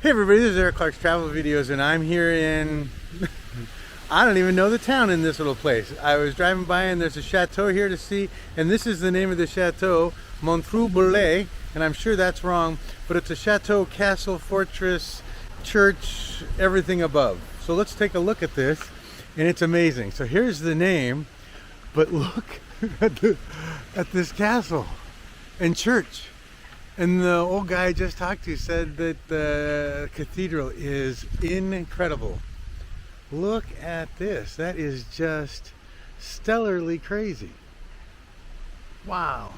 Hey everybody, this is Eric Clark's Travel Videos, and I'm here in, I don't even know the town in this little place. I was driving by and there's a chateau here to see, and this is the name of the chateau, Montreuil-Bellay, and I'm sure that's wrong, but it's a chateau, castle, fortress, church, everything above. So let's take a look at this, and it's amazing. So here's the name, but look at this castle and church. And the old guy I just talked to said that the cathedral is incredible. Look at this. That is just stellarly crazy. Wow.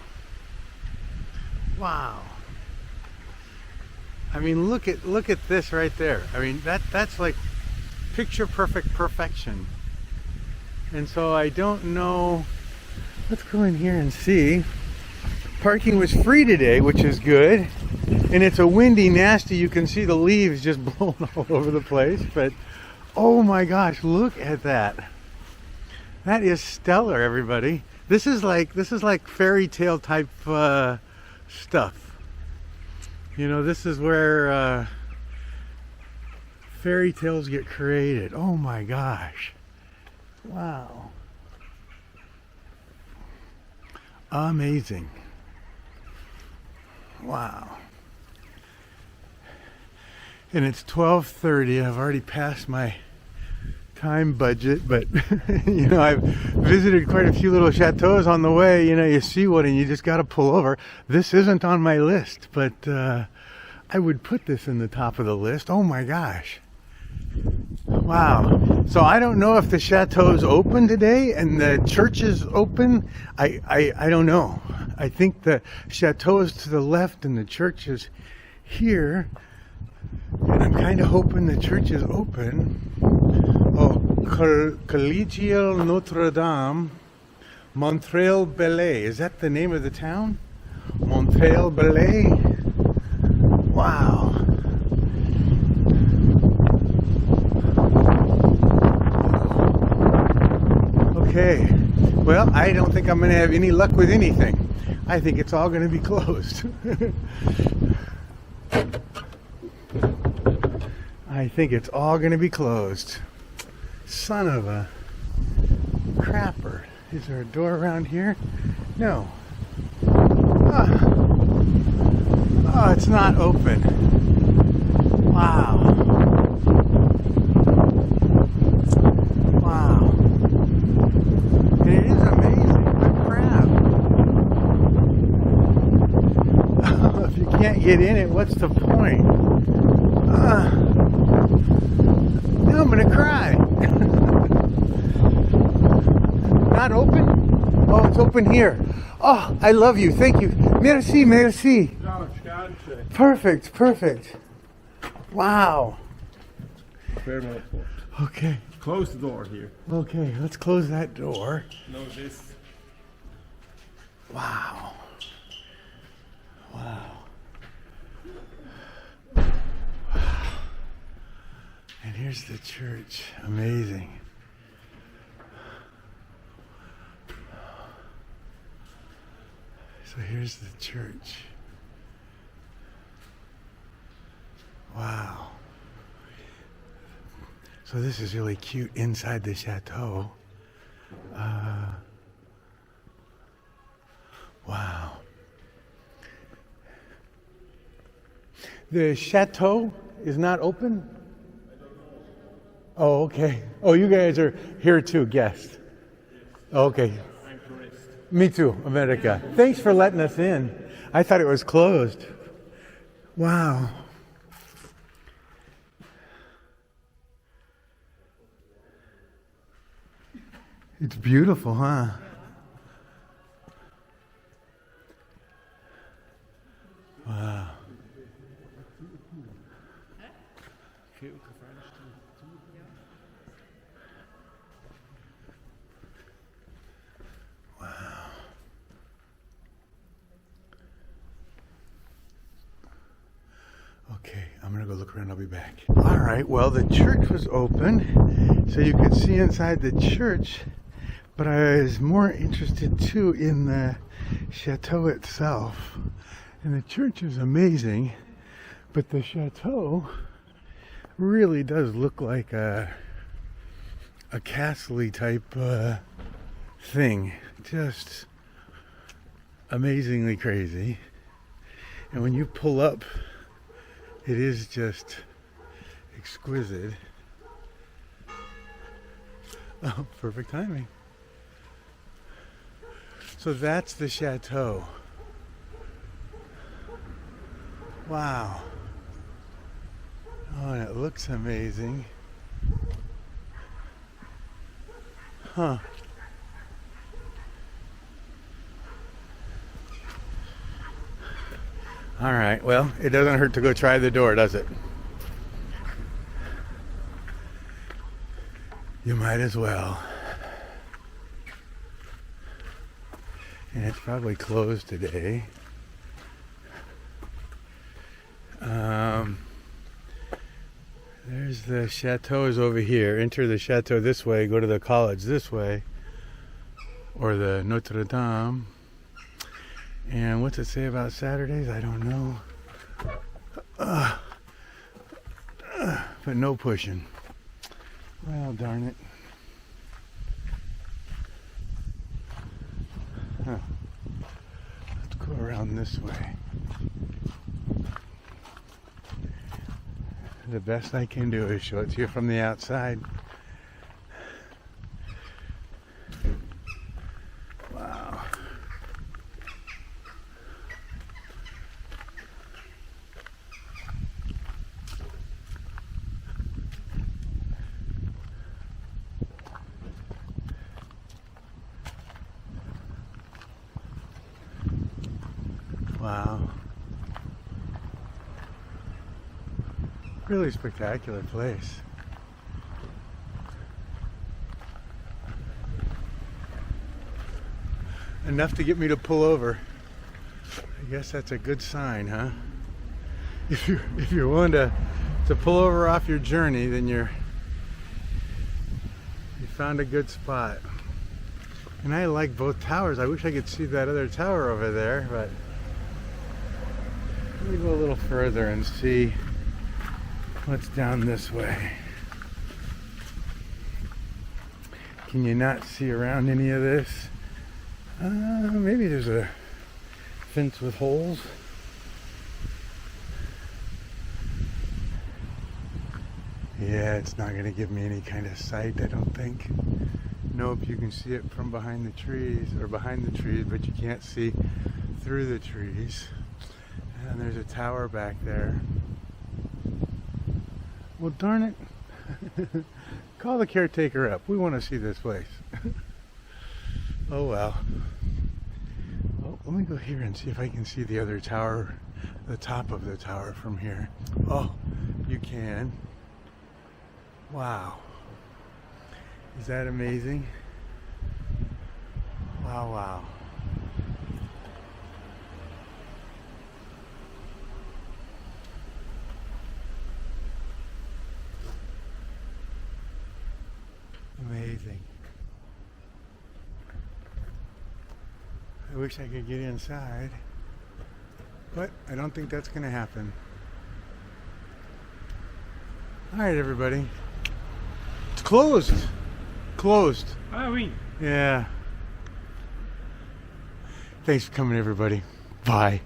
Wow. I mean, look at this right there. I mean, that's like picture perfect perfection. And so I don't know. Let's go in here and see. Parking was free today, which is good, and it's a windy, nasty, you can see the leaves just blown all over the place, but oh my gosh, look at that. That is stellar, everybody. This is like fairy tale type stuff. You know, this is where fairy tales get created. Oh my gosh. Wow. Amazing. Wow. And it's 12:30. I've already passed my time budget, but you know, I've visited quite a few little chateaus on the way. You know, you see one and you just got to pull over. This isn't on my list, but I would put this in the top of the list. Oh my gosh. Wow. So I don't know if the chateau is open today and the church is open. I don't know. I think the chateau is to the left and the church is here. And I'm kind of hoping the church is open. Oh, Collegial Notre Dame, Mountreil-Bellay. Is that the name of the town? Mountreil-Bellay. Wow. Okay. Well, I don't think I'm going to have any luck with anything. I think it's all going to be closed. I think it's all going to be closed. Son of a crapper. Is there a door around here? No. Oh, it's not open. Wow. Wow. And it is amazing. Good crap. If you can't get in it, what's the point? Now I'm gonna cry. Not open? Oh, it's open here. Oh, I love you. Thank you. Merci, merci. Perfect, perfect. Wow. Okay. Close the door here. Okay, let's close that door. No, this. Wow. Wow. And here's the church. Amazing. So here's the church. Wow. So this is really cute inside the chateau. Wow. The chateau is not open? Oh, okay. Oh, you guys are here too, guests. Okay. I'm tourist. Me too, America. Thanks for letting us in. I thought it was closed. Wow. It's beautiful, huh? Wow. Okay, I'm gonna go look around, I'll be back. All right, well, the church was open, so you could see inside the church, but I was more interested too in the chateau itself. And the church is amazing, But the chateau really does look like a castle-y type thing. Just amazingly crazy. And when you pull up, it is just exquisite. Oh, perfect timing. So that's the chateau. Wow. Oh, and it looks amazing. Huh. All right, well, it doesn't hurt to go try the door, does it? You might as well. And it's probably closed today. There's the chateau is over here. Enter the chateau this way, go to the college this way, or the Notre Dame. And what's it say about Saturdays? I don't know. But no pushing. Well, darn it. Huh. Let's go around this way. The best I can do is show it to you from the outside. Wow. Wow. Really spectacular place. Enough to get me to pull over. I guess that's a good sign, huh? If you're willing to pull over off your journey, then you found a good spot. And I like both towers. I wish I could see that other tower over there, but let me go a little further and see what's down this way. Can you not see around any of this? Maybe there's a fence with holes. Yeah, it's not going to give me any kind of sight, I don't think. Nope, you can see it from behind the trees, or behind the trees, but you can't see through the trees. And there's a tower back there. Well, darn it. Call the caretaker up. We want to see this place. Oh, well. Oh, let me go here and see if I can see the other tower, the top of the tower from here. Oh, you can. Wow. Is that amazing? Wow, wow. Amazing. I wish I could get inside, but I don't think that's going to happen. All right, everybody. It's closed. Closed. Ah oui. Yeah. Thanks for coming, everybody. Bye.